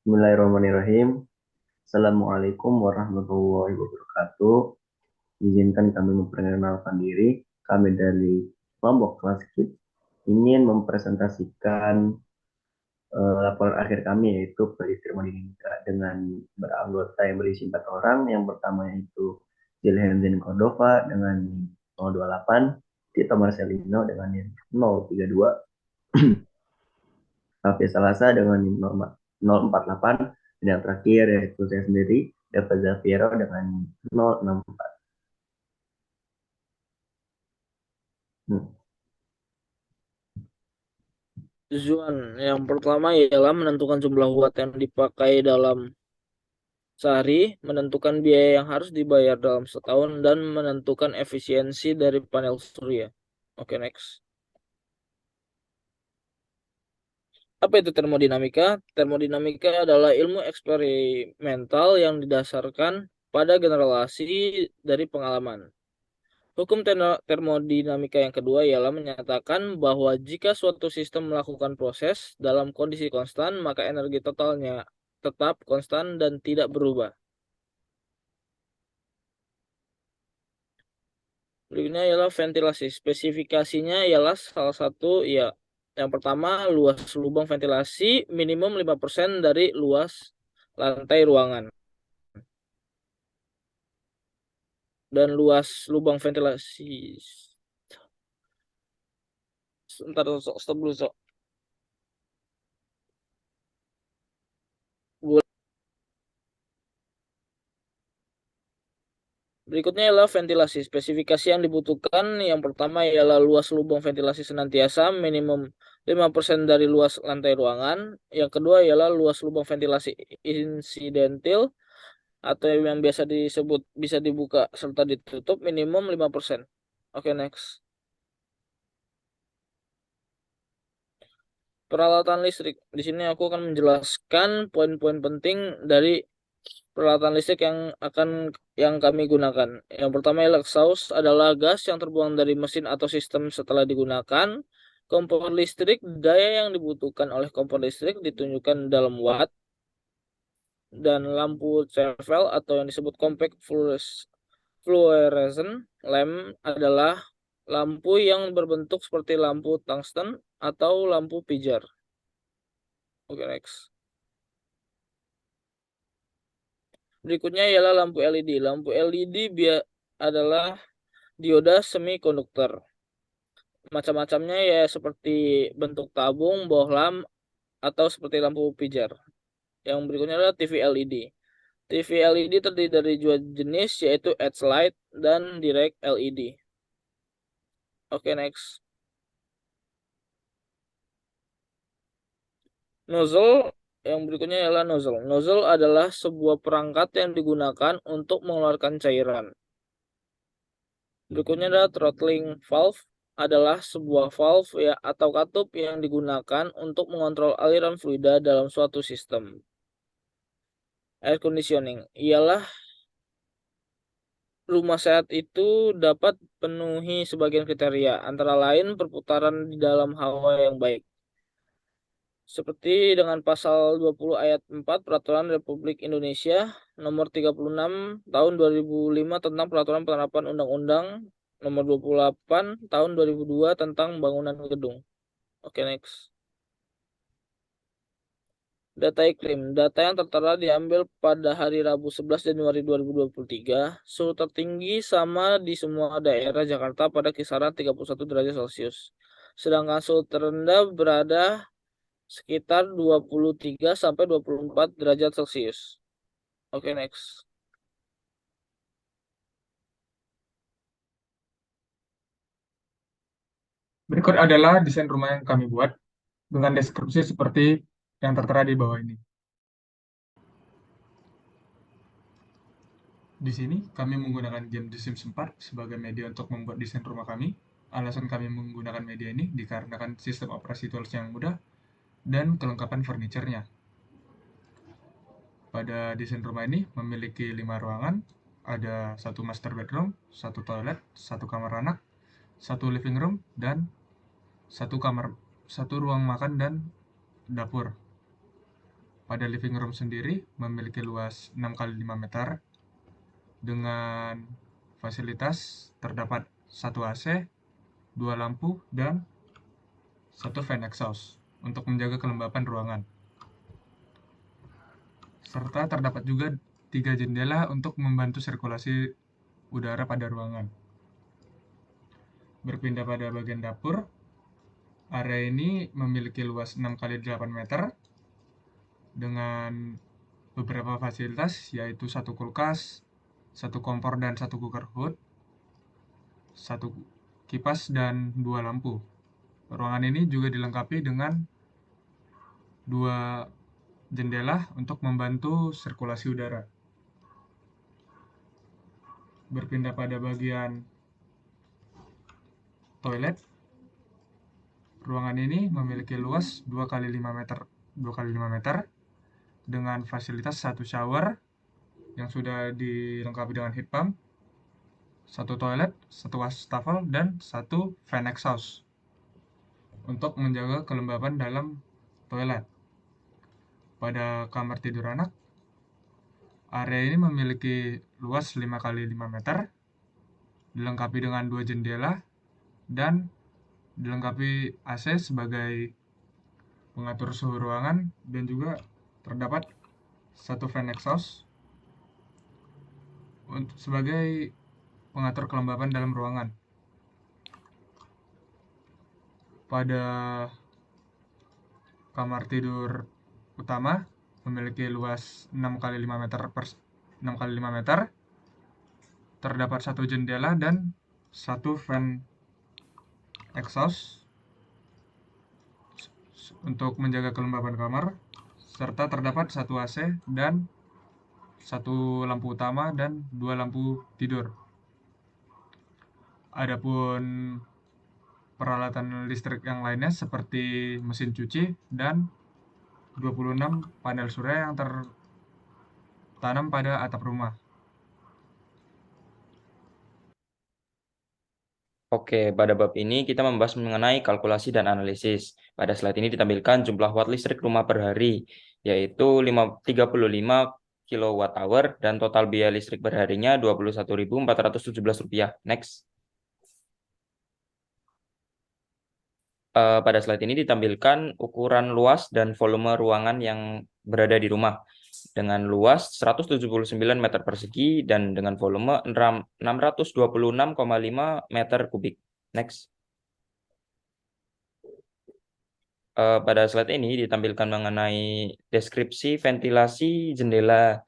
Bismillahirrahmanirrahim. Assalamualaikum warahmatullahi wabarakatuh. Izinkan kami memperkenalkan diri. Kami dari kelompok kelas KIP ingin mempresentasikan laporan akhir kami yaitu proyek termodinamika dengan beranggota yang berisi 4 orang. Yang pertama yaitu Zilhenzin Cordova dengan 028, Tito Marcelino dengan 032, Alvia Salasa dengan 048, dan yang terakhir yaitu saya sendiri, David Zaviero dengan 064. Hmm. Tujuan yang pertama ialah menentukan jumlah watt yang dipakai dalam sehari, menentukan biaya yang harus dibayar dalam setahun, dan menentukan efisiensi dari panel surya. Oke, next. Apa itu termodinamika? Termodinamika adalah ilmu eksperimental yang didasarkan pada generalisasi dari pengalaman. Hukum termodinamika yang kedua ialah menyatakan bahwa jika suatu sistem melakukan proses dalam kondisi konstan, maka energi totalnya tetap konstan dan tidak berubah. Berikutnya ialah ventilasi. Spesifikasinya ialah salah satu, ya, yang pertama, luas lubang ventilasi minimum 5% dari luas lantai ruangan. Dan luas lubang ventilasi, sebentar, stop dulu, Sok. Berikutnya ialah ventilasi. Spesifikasi yang dibutuhkan yang pertama ialah luas lubang ventilasi senantiasa minimum 5% dari luas lantai ruangan. Yang kedua ialah luas lubang ventilasi insidentil atau yang biasa disebut bisa dibuka serta ditutup minimum 5%. Oke, next. Peralatan listrik. Di sini aku akan menjelaskan poin-poin penting dari peralatan listrik yang kami gunakan. Yang pertama, exhaust adalah gas yang terbuang dari mesin atau sistem setelah digunakan. Kompor listrik, daya yang dibutuhkan oleh kompor listrik ditunjukkan dalam watt. Dan lampu CFL atau yang disebut compact fluorescent lamp adalah lampu yang berbentuk seperti lampu tungsten atau lampu pijar. Oke, next. Berikutnya ialah lampu LED. Lampu LED adalah dioda semikonduktor. Macam-macamnya ya seperti bentuk tabung, bohlam, atau seperti lampu pijar. Yang berikutnya adalah TV LED. TV LED terdiri dari dua jenis yaitu edge light dan direct LED. Oke, next. Nozzle yang berikutnya ialah nozzle. Nozzle adalah sebuah perangkat yang digunakan untuk mengeluarkan cairan. Berikutnya adalah throttling valve adalah sebuah valve ya atau katup yang digunakan untuk mengontrol aliran fluida dalam suatu sistem. Air conditioning ialah rumah sehat itu dapat penuhi sebagian kriteria, antara lain perputaran di dalam hawa yang baik. Seperti dengan pasal 20 ayat 4 Peraturan Republik Indonesia nomor 36 tahun 2005 tentang peraturan penerapan Undang-Undang nomor 28 tahun 2002 tentang bangunan gedung. Oke, next. Data iklim. Data yang tertera diambil pada hari Rabu 11 Januari 2023. Suhu tertinggi sama di semua daerah Jakarta pada kisaran 31 derajat Celcius. Sedangkan suhu terendah berada sekitar 23 sampai 24 derajat Celcius. Oke, next. Berikut adalah desain rumah yang kami buat dengan deskripsi seperti yang tertera di bawah ini. Di sini kami menggunakan game The Sims 4 sebagai media untuk membuat desain rumah kami. Alasan kami menggunakan media ini dikarenakan sistem operasi tools yang mudah dan kelengkapan furniture-nya. Pada desain rumah ini memiliki 5 ruangan, ada 1 master bedroom, 1 toilet, 1 kamar anak, 1 living room, dan 1 ruang makan dan dapur. pada living room sendiri memiliki luas 6 kali 5 meter dengan fasilitas terdapat 1 AC, 2 lampu, dan 1 fan exhaust untuk menjaga kelembapan ruangan. Serta terdapat juga 3 jendela untuk membantu sirkulasi udara pada ruangan. Berpindah pada bagian dapur, area ini memiliki luas 6 kali 8 meter dengan beberapa fasilitas, yaitu 1 kulkas, 1 kompor dan 1 cooker hood, 1 kipas, dan 2 lampu. Ruangan ini juga dilengkapi dengan 2 jendela untuk membantu sirkulasi udara. Berpindah pada bagian toilet, ruangan ini memiliki luas 2 kali 5 meter dengan fasilitas 1 shower yang sudah dilengkapi dengan heat pump, 1 toilet, 1 wastafel, dan 1 fan exhaust untuk menjaga kelembapan dalam toilet. Pada kamar tidur anak, area ini memiliki luas 5 kali 5 meter, dilengkapi dengan 2 jendela, dan dilengkapi AC sebagai pengatur suhu ruangan, dan juga terdapat 1 fan exhaust sebagai pengatur kelembapan dalam ruangan. Pada kamar tidur utama memiliki luas 6 kali 5 meter per 6 kali 5 meter. Terdapat 1 jendela dan 1 fan exhaust untuk menjaga kelembapan kamar, serta terdapat 1 AC dan 1 lampu utama dan 2 lampu tidur. Adapun peralatan listrik yang lainnya seperti mesin cuci dan 26 panel surya yang tertanam pada atap rumah. Oke, pada bab ini kita membahas mengenai kalkulasi dan analisis. Pada slide ini ditampilkan jumlah watt listrik rumah per hari, yaitu 35 kWh dan total biaya listrik per harinya Rp21.417. Next. Pada slide ini ditampilkan ukuran luas dan volume ruangan yang berada di rumah dengan luas 179 meter persegi dan dengan volume 626,5 meter kubik. Next. Pada slide ini ditampilkan mengenai deskripsi ventilasi jendela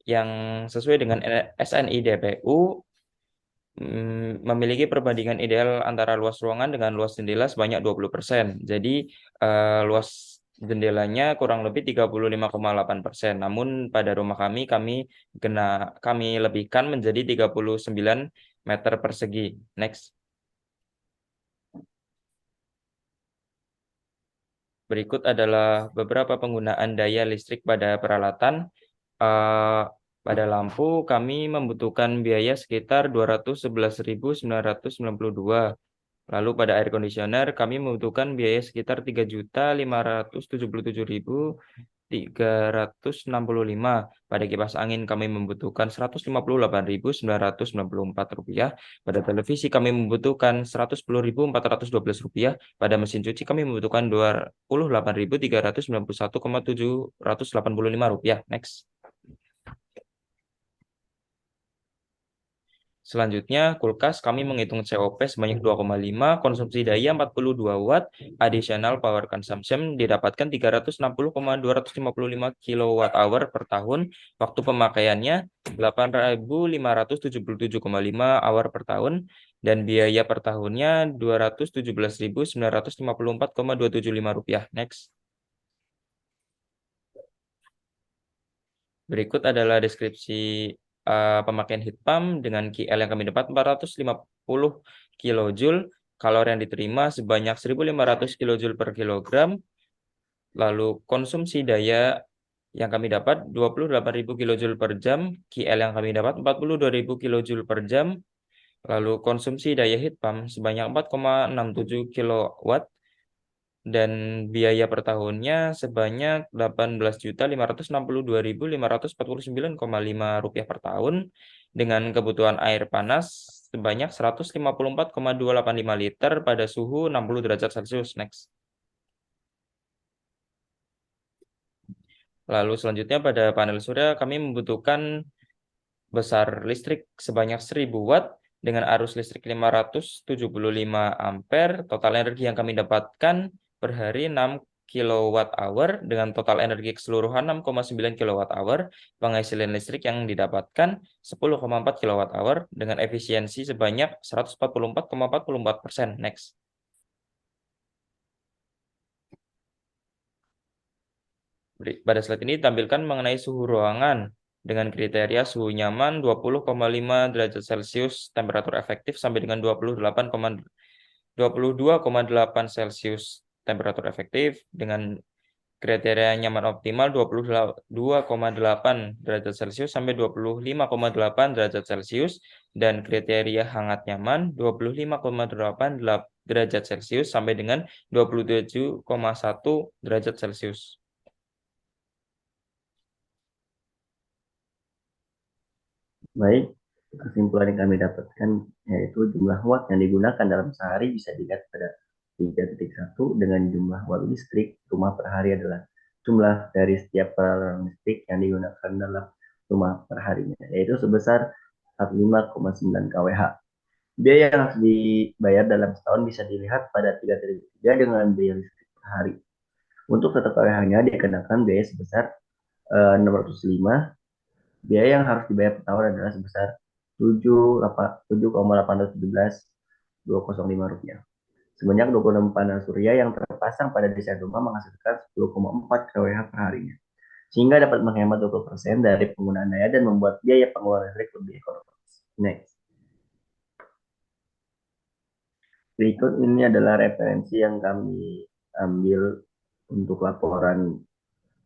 yang sesuai dengan SNI DPU memiliki perbandingan ideal antara luas ruangan dengan luas jendela sebanyak 20%. Jadi luas jendelanya kurang lebih 35,8%. Namun pada rumah kami lebihkan menjadi 39 meter persegi. Next. Berikut adalah beberapa penggunaan daya listrik pada peralatan. Pada lampu kami membutuhkan biaya sekitar 211.992. Lalu pada air conditioner kami membutuhkan biaya sekitar 3.577.365. Pada kipas angin kami membutuhkan Rp158.994. Pada televisi kami membutuhkan Rp110.412. Pada mesin cuci kami membutuhkan Rp28.391,785. Next. Selanjutnya, kulkas kami menghitung COP sebanyak 2,5, konsumsi daya 42 watt, additional power consumption didapatkan 360,255 kWh per tahun, waktu pemakaiannya 8.577,5 hour per tahun, dan biaya per tahunnya Rp217.954,275. Next. Berikut adalah deskripsi pemakaian heat pump dengan KL yang kami dapat 450 kJ, kalori yang diterima sebanyak 1.500 kJ per kilogram, lalu konsumsi daya yang kami dapat 28.000 kJ per jam, KL yang kami dapat 42.000 kJ per jam, lalu konsumsi daya heat pump sebanyak 4,67 kW, dan biaya per tahunnya sebanyak 18.562.549,5 rupiah per tahun dengan kebutuhan air panas sebanyak 154,285 liter pada suhu 60 derajat Celcius. Next. Lalu selanjutnya pada panel surya kami membutuhkan besar listrik sebanyak 1000 watt dengan arus listrik 575 ampere. Total energi yang kami dapatkan per hari 6 kWh dengan total energi keseluruhan 6,9 kWh. Penghasilan listrik yang didapatkan 10,4 kWh dengan efisiensi sebanyak 144,44%. Next. Pada slide ini tampilkan mengenai suhu ruangan dengan kriteria suhu nyaman 20,5 derajat Celcius temperatur efektif sampai dengan 22,8 Celcius temperatur efektif dengan kriteria nyaman optimal 22,8 derajat Celcius sampai 25,8 derajat Celcius dan kriteria hangat nyaman 25,8 derajat Celcius sampai dengan 27,1 derajat Celcius. Baik, kesimpulan yang kami dapatkan yaitu jumlah watt yang digunakan dalam sehari bisa dilihat pada 3.1 dengan jumlah watt listrik rumah per hari adalah jumlah dari setiap aliran listrik yang digunakan dalam rumah per harinya, yaitu sebesar 45,9 kWh. Biaya yang harus dibayar dalam setahun bisa dilihat pada 3.3 dengan biaya listrik per hari. Untuk 1 kWh-nya dikenakan biaya sebesar 605. Biaya yang harus dibayar per tahun adalah sebesar 7,817,205 rupiah. Sebanyak 26 panel surya yang terpasang pada desain rumah menghasilkan 10,4 kWh per harinya, sehingga dapat menghemat 20% dari penggunaan daya dan membuat biaya pengeluaran listrik lebih ekonomis. Next. Berikut ini adalah referensi yang kami ambil untuk laporan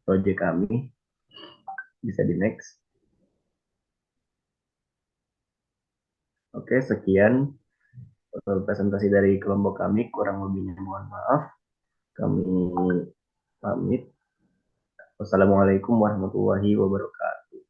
proyek kami. Bisa di next. Oke, sekian presentasi dari kelompok kami. Kurang lebihnya mohon maaf. Kami pamit. Wassalamualaikum warahmatullahi wabarakatuh.